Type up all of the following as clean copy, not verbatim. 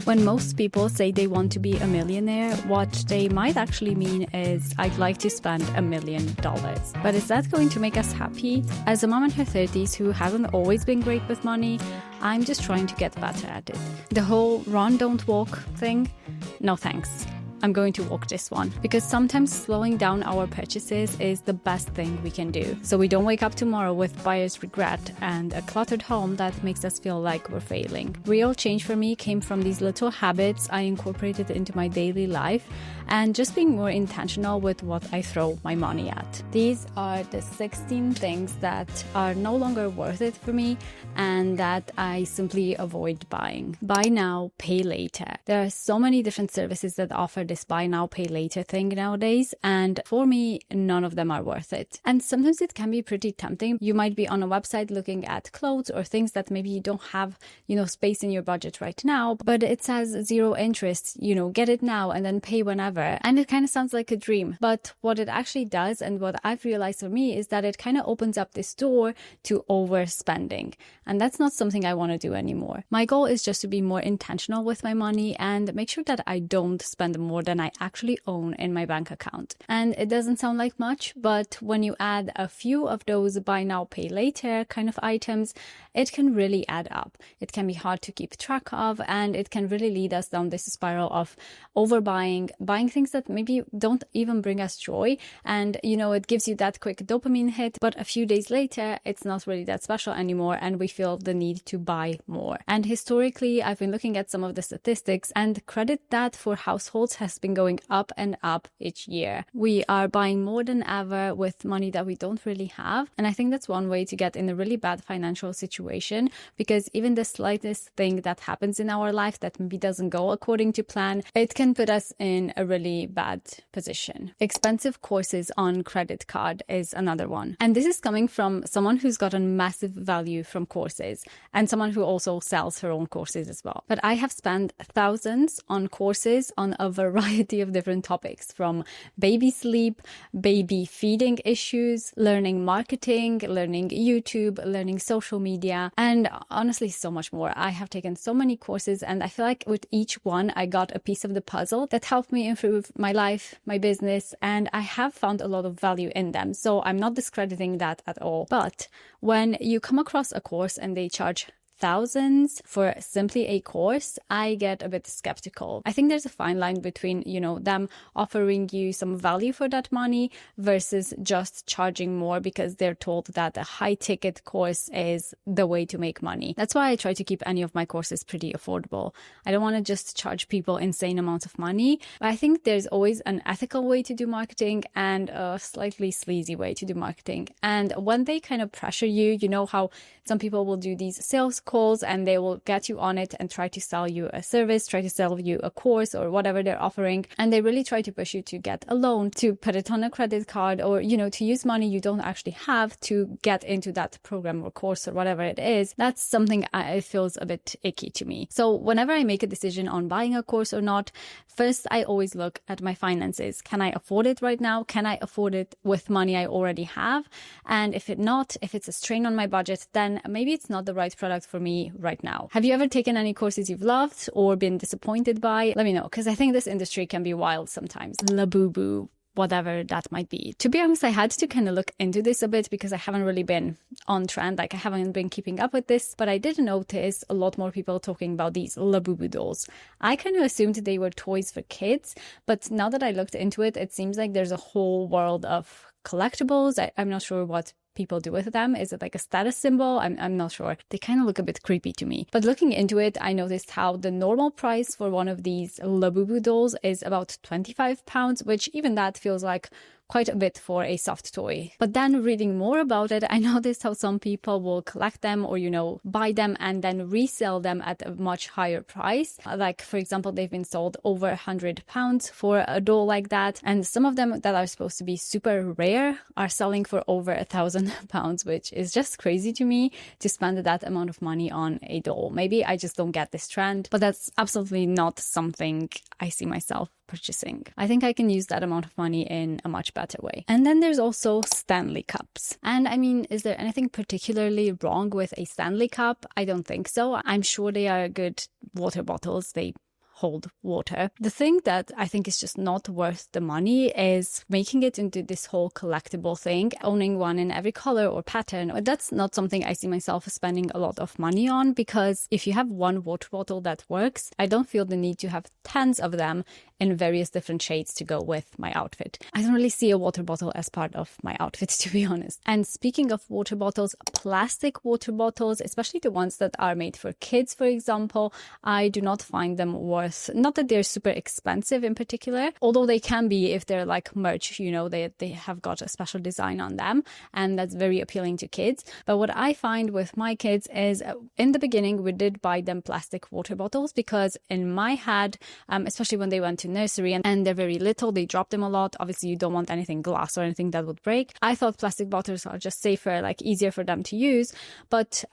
When most people say they want to be a millionaire, what they might actually mean is, I'd like to spend $1 million. But is that going to make us happy? As a mom in her 30s who hasn't always been great with money, I'm just trying to get better at it. The whole run, don't walk thing? No thanks. I'm going to walk this one, because sometimes slowing down our purchases is the best thing we can do. So we don't wake up tomorrow with buyer's regret and a cluttered home that makes us feel like we're failing. Real change for me came from these little habits I incorporated into my daily life and just being more intentional with what I throw my money at. These are the 16 things that are no longer worth it for me and that I simply avoid buying. Buy now, pay later. There are so many different services that offer this buy now, pay later thing nowadays, and for me, none of them are worth it. And sometimes it can be pretty tempting. You might be on a website looking at clothes or things that maybe you don't have, space in your budget right now, but it says 0 interest, get it now and then pay whenever. And it kind of sounds like a dream. But what it actually does, and what I've realized for me, is that it kind of opens up this door to overspending. And that's not something I want to do anymore. My goal is just to be more intentional with my money and make sure that I don't spend more than I actually own in my bank account. And it doesn't sound like much, but when you add a few of those buy now, pay later kind of items, it can really add up. It can be hard to keep track of, and it can really lead us down this spiral of overbuying, buying things that maybe don't even bring us joy. And, it gives you that quick dopamine hit, but a few days later, it's not really that special anymore, and we feel the need to buy more. And historically, I've been looking at some of the statistics, and credit that for households has been going up and up each year. We are buying more than ever with money that we don't really have. And I think that's one way to get in a really bad financial situation, because even the slightest thing that happens in our life that maybe doesn't go according to plan, it can put us in a really bad position. Expensive courses on credit card is another one. And this is coming from someone who's gotten massive value from courses and someone who also sells her own courses as well. But I have spent thousands on courses on a variety of different topics, from baby sleep, baby feeding issues, learning marketing, learning YouTube, learning social media, and honestly, so much more. I have taken so many courses, and I feel like with each one, I got a piece of the puzzle that helped me improve my life, my business, and I have found a lot of value in them. So I'm not discrediting that at all. But when you come across a course and they charge thousands for simply a course, I get a bit skeptical. I think there's a fine line between, them offering you some value for that money versus just charging more because they're told that a high ticket course is the way to make money. That's why I try to keep any of my courses pretty affordable. I don't want to just charge people insane amounts of money. But I think there's always an ethical way to do marketing and a slightly sleazy way to do marketing. And when they kind of pressure you, how some people will do these sales calls and they will get you on it and try to sell you a service, try to sell you a course or whatever they're offering. And they really try to push you to get a loan, to put it on a credit card, or, to use money you don't actually have to get into that program or course or whatever it is. That's something it feels a bit icky to me. So whenever I make a decision on buying a course or not, first I always look at my finances. Can I afford it right now? Can I afford it with money I already have? And if it's a strain on my budget, then maybe it's not the right product for me right now. Have you ever taken any courses you've loved or been disappointed by? Let me know, because I think this industry can be wild sometimes. Labubu, whatever that might be. To be honest, I had to kind of look into this a bit because I haven't really been on trend. I haven't been keeping up with this, but I did notice a lot more people talking about these Labubu dolls. I kind of assumed they were toys for kids, but now that I looked into it, it seems like there's a whole world of collectibles. I'm not sure what people do with them. Is it like a status symbol? I'm not sure. They kind of look a bit creepy to me. But looking into it, I noticed how the normal price for one of these Labubu dolls is about £25, which even that feels like quite a bit for a soft toy. But then reading more about it, I noticed how some people will collect them or, buy them and then resell them at a much higher price. Like, for example, they've been sold over £100 for a doll like that. And some of them that are supposed to be super rare are selling for over £1,000, which is just crazy to me to spend that amount of money on a doll. Maybe I just don't get this trend, but that's absolutely not something I see myself purchasing. I think I can use that amount of money in a much better way. And then there's also Stanley cups. And I mean, is there anything particularly wrong with a Stanley cup? I don't think so. I'm sure they are good water bottles. They hold water. The thing that I think is just not worth the money is making it into this whole collectible thing, owning one in every color or pattern. That's not something I see myself spending a lot of money on, because if you have one water bottle that works, I don't feel the need to have tons of them in various different shades to go with my outfit. I don't really see a water bottle as part of my outfit, to be honest. And speaking of water bottles, plastic water bottles, especially the ones that are made for kids, for example, I do not find them worth, not that they're super expensive in particular, although they can be if they're like merch, they have got a special design on them, and that's very appealing to kids. But what I find with my kids is in the beginning, we did buy them plastic water bottles because in my head, especially when they went to nursery and they're very little, they drop them a lot. Obviously, you don't want anything glass or anything that would break. I thought plastic bottles are just safer, like easier for them to use. But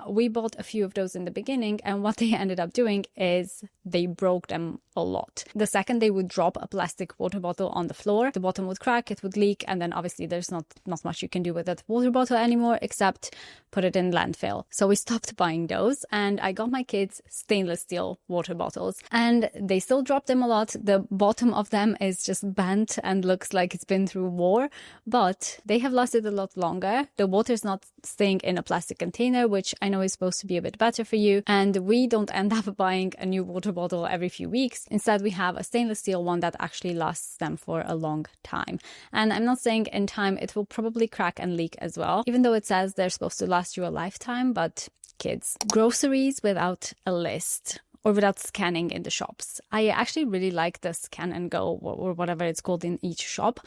we bought a few of those in the beginning, and what they ended up doing is they broke them a lot. The second they would drop a plastic water bottle on the floor, the bottom would crack, it would leak, and then obviously there's not much you can do with that water bottle anymore except put it in landfill. So we stopped buying those, and I got my kids stainless steel water bottles, and they still drop them a lot. The bottom of them is just bent and looks like it's been through war, but they have lasted a lot longer. The water's not staying in a plastic container, which I know is supposed to be a bit better for you, and we don't end up buying a new water bottle every few weeks. Instead, we have a stainless steel one that actually lasts them for a long time. And I'm not saying in time it will probably crack and leak as well, even though it says they're supposed to last you a lifetime, but kids. Groceries without a list or without scanning in the shops. I actually really like the scan and go or whatever it's called in each shop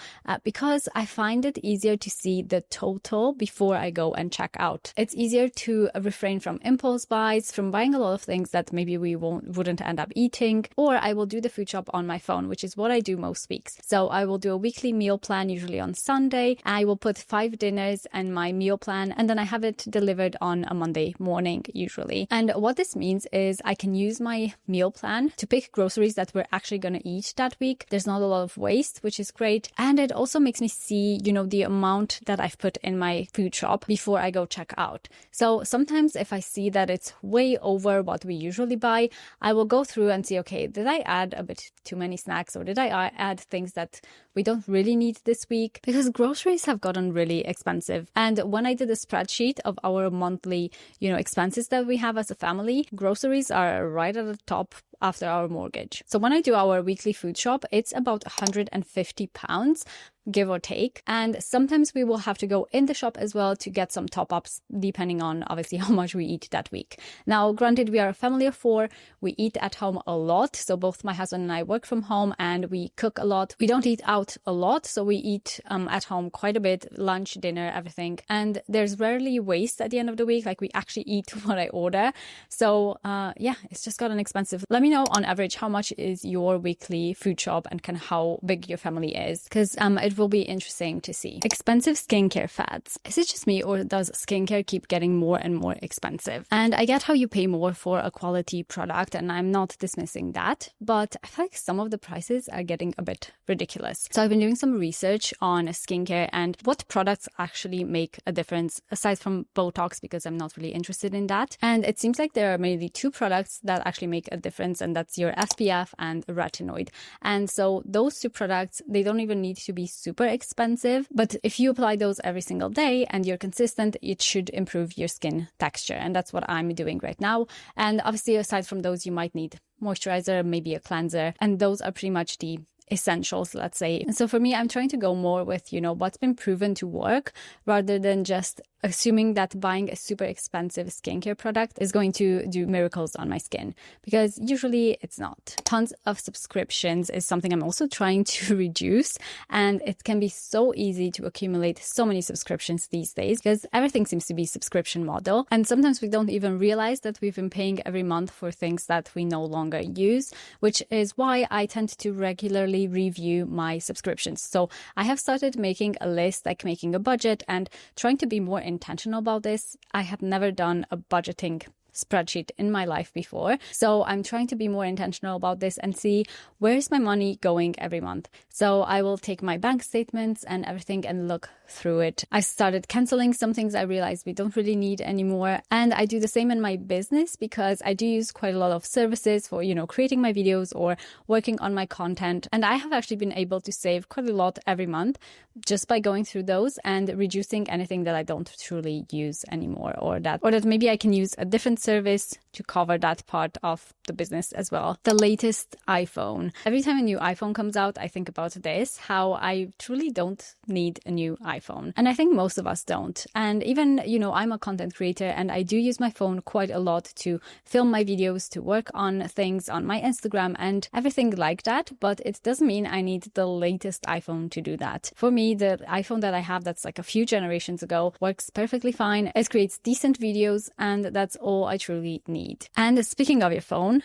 because I find it easier to see the total before I go and check out. It's easier to refrain from impulse buys, from buying a lot of things that maybe we wouldn't end up eating, or I will do the food shop on my phone, which is what I do most weeks. So I will do a weekly meal plan, usually on Sunday. I will put 5 dinners in my meal plan, and then I have it delivered on a Monday morning usually. And what this means is I can use my meal plan to pick groceries that we're actually going to eat that week. There's not a lot of waste, which is great. And it also makes me see, the amount that I've put in my food shop before I go check out. So sometimes if I see that it's way over what we usually buy, I will go through and see, okay, did I add a bit too many snacks, or did I add things that we don't really need this week? Because groceries have gotten really expensive. And when I did a spreadsheet of our monthly, expenses that we have as a family, groceries are right at the top after our mortgage. So when I do our weekly food shop, it's about £150, give or take. And sometimes we will have to go in the shop as well to get some top-ups, depending on obviously how much we eat that week. Now, granted, we are a family of 4. We eat at home a lot. So both my husband and I work from home, and we cook a lot. We don't eat out a lot. So we eat at home quite a bit, lunch, dinner, everything. And there's rarely waste at the end of the week. Like, we actually eat what I order. So it's just gotten expensive. Let me know on average how much is your weekly food shop and kind of how big your family is, because it will be interesting to see. Expensive skincare fads. Is it just me, or does skincare keep getting more and more expensive? And I get how you pay more for a quality product, and I'm not dismissing that, but I feel like some of the prices are getting a bit ridiculous. So I've been doing some research on skincare and what products actually make a difference, aside from Botox, because I'm not really interested in that. And it seems like there are mainly 2 products that actually make a difference, and that's your SPF and retinoid. And so those 2 products, they don't even need to be super expensive, but if you apply those every single day and you're consistent, it should improve your skin texture. And that's what I'm doing right now. And obviously, aside from those, you might need moisturizer, maybe a cleanser, and those are pretty much the essentials, let's say. And so for me, I'm trying to go more with, what's been proven to work, rather than just assuming that buying a super expensive skincare product is going to do miracles on my skin, because usually it's not. Tons of subscriptions is something I'm also trying to reduce, and it can be so easy to accumulate so many subscriptions these days because everything seems to be subscription model, and sometimes we don't even realize that we've been paying every month for things that we no longer use, which is why I tend to regularly review my subscriptions. So I have started making a list, like making a budget, and trying to be more intentional about this. I have never done a budgeting spreadsheet in my life before. So I'm trying to be more intentional about this and see where's my money going every month. So I will take my bank statements and everything and look through it. I started canceling some things I realized we don't really need anymore. And I do the same in my business because I do use quite a lot of services for, creating my videos or working on my content. And I have actually been able to save quite a lot every month just by going through those and reducing anything that I don't truly use anymore, or that maybe I can use a different service to cover that part of the business as well. The latest iPhone. Every time a new iPhone comes out, I think about this, how I truly don't need a new iPhone. And I think most of us don't. And even, I'm a content creator and I do use my phone quite a lot to film my videos, to work on things on my Instagram and everything like that. But it doesn't mean I need the latest iPhone to do that. For me, the iPhone that I have that's like a few generations ago works perfectly fine. It creates decent videos and that's all I truly need. And speaking of your phone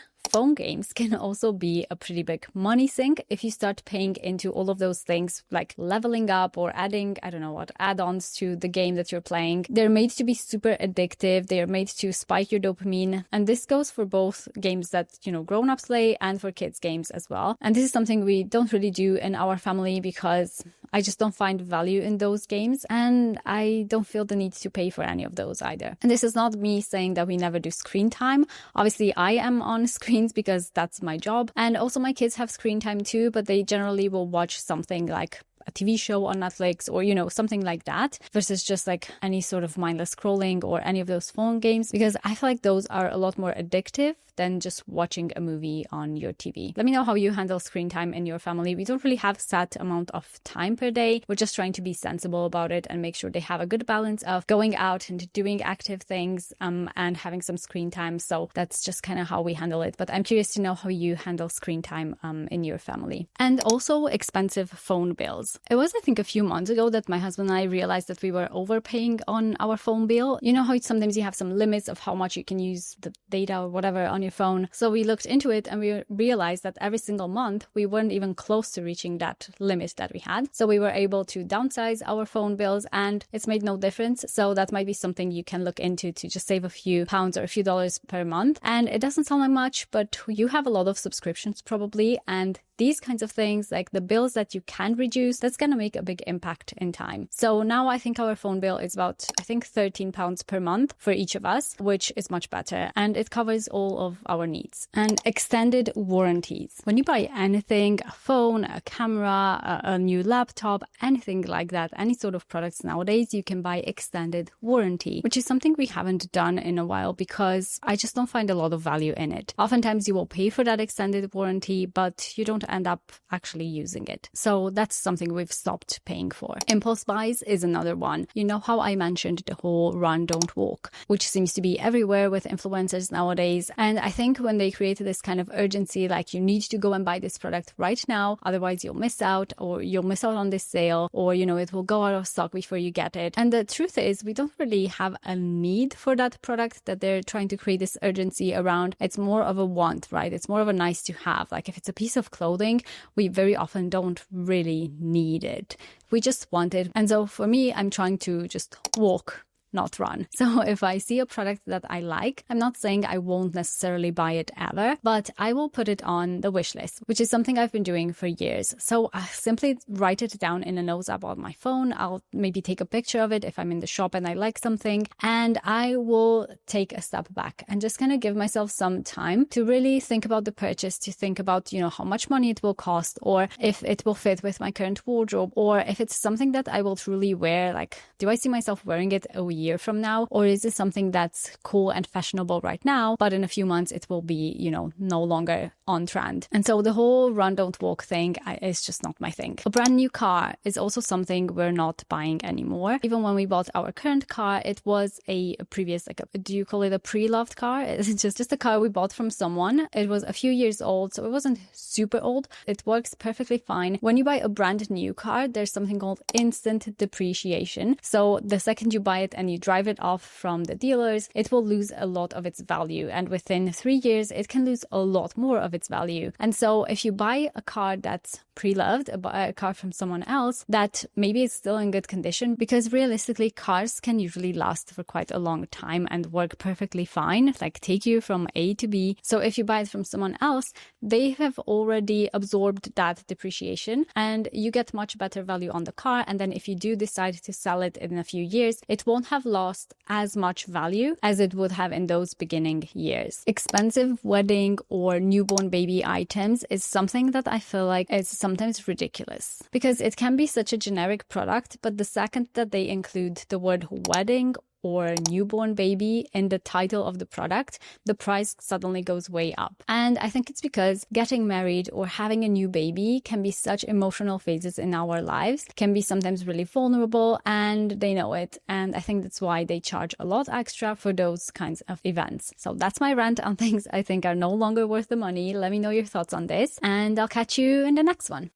games can also be a pretty big money sink if you start paying into all of those things like leveling up or adding, add-ons to the game that you're playing. They're made to be super addictive. They are made to spike your dopamine. And this goes for both games that, grown-ups play and for kids games as well. And this is something we don't really do in our family because I just don't find value in those games and I don't feel the need to pay for any of those either. And this is not me saying that we never do screen time. Obviously, I am on screens because that's my job. And also my kids have screen time too, but they generally will watch something like a TV show on Netflix or, something like that versus just like any sort of mindless scrolling or any of those phone games, because I feel like those are a lot more addictive than just watching a movie on your TV. Let me know how you handle screen time in your family. We don't really have a set amount of time per day. We're just trying to be sensible about it and make sure they have a good balance of going out and doing active things and having some screen time. So that's just kind of how we handle it. But I'm curious to know how you handle screen time in your family. And also expensive phone bills. It was, I think, a few months ago that my husband and I realized that we were overpaying on our phone bill. You know how sometimes you have some limits of how much you can use the data or whatever on your phone. So we looked into it and we realized that every single month we weren't even close to reaching that limit that we had. So we were able to downsize our phone bills and it's made no difference. So that might be something you can look into to just save a few pounds or a few dollars per month. And it doesn't sound like much, but you have a lot of subscriptions probably, and these kinds of things, like the bills that you can reduce, that's going to make a big impact in time. So now I think our phone bill is about, £13 per month for each of us, which is much better. And it covers all of our needs. And extended warranties. When you buy anything, a phone, a camera, a new laptop, anything like that, any sort of products nowadays, you can buy extended warranty, which is something we haven't done in a while because I just don't find a lot of value in it. Oftentimes you will pay for that extended warranty, but you don't end up actually using it. So that's something we've stopped paying for. Impulse buys is another one. You know how I mentioned the whole run, don't walk, which seems to be everywhere with influencers nowadays. And I think when they created this kind of urgency, like you need to go and buy this product right now, otherwise you'll miss out, or you'll miss out on this sale, or, it will go out of stock before you get it. And the truth is, we don't really have a need for that product that they're trying to create this urgency around. It's more of a want, right? It's more of a nice to have. Like if it's a piece of clothing, we very often don't really need it. We just want it. And so for me, I'm trying to just walk, not run. So if I see a product that I like, I'm not saying I won't necessarily buy it ever, but I will put it on the wish list, which is something I've been doing for years. So I simply write it down in a notes app on my phone. I'll maybe take a picture of it if I'm in the shop and I like something, and I will take a step back and just kind of give myself some time to really think about the purchase, to think about, how much money it will cost, or if it will fit with my current wardrobe, or if it's something that I will truly wear. Like, do I see myself wearing it a year from now, or is this something that's cool and fashionable right now, but in a few months it will be, no longer on trend? And so the whole run, don't walk thing is just not my thing. A brand new car is also something we're not buying anymore. Even when we bought our current car, it was a previous, do you call it a pre-loved car? It's just a car we bought from someone. It was a few years old, so it wasn't super old. It works perfectly fine. When you buy a brand new car, there's something called instant depreciation. So the second you buy it and you drive it off from the dealers, it will lose a lot of its value. And within 3 years, it can lose a lot more of its value. And so if you buy a car that's pre-loved, a car from someone else that maybe is still in good condition, because realistically cars can usually last for quite a long time and work perfectly fine, like take you from A to B. So if you buy it from someone else, they have already absorbed that depreciation and you get much better value on the car. And then if you do decide to sell it in a few years, it won't have lost as much value as it would have in those beginning years. Expensive wedding or newborn baby items is something that I feel like is sometimes ridiculous, because it can be such a generic product, but the second that they include the word wedding or newborn baby in the title of the product, the price suddenly goes way up. And I think it's because getting married or having a new baby can be such emotional phases in our lives, can be sometimes really vulnerable, and they know it. And I think that's why they charge a lot extra for those kinds of events. So that's my rant on things I think are no longer worth the money. Let me know your thoughts on this, and I'll catch you in the next one.